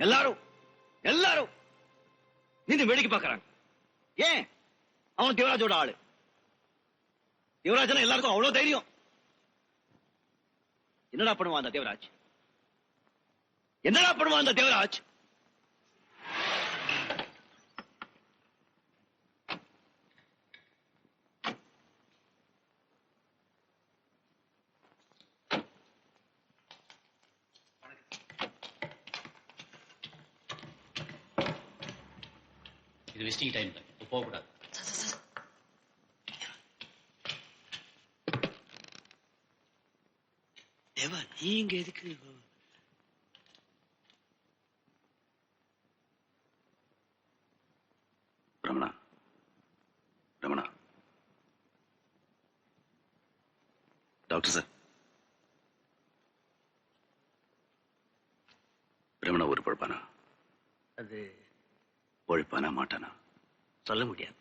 எல்லாரும் எல்லாரும் நின்று வேடிக்கை பார்க்கறாங்க. ஏன்? அவன் தேவராஜோட ஆளு. தேவராஜனா எல்லாருக்கும் அவ்வளவு தைரியம். என்னடா பண்ணுவான் அந்த தேவராஜ்? என்னடா பண்ணுவான் அந்த தேவராஜ்? இது விசிட்டிங் டைம் போகக்கூடாது. தேவா, நீங்க எதுக்கு? ரமணா, ரமணா, டாக்டர் சார், ரமணா ஒரு பொழப்பானா? அது பொழப்பானா மாட்டானா சொல்ல முடியாது.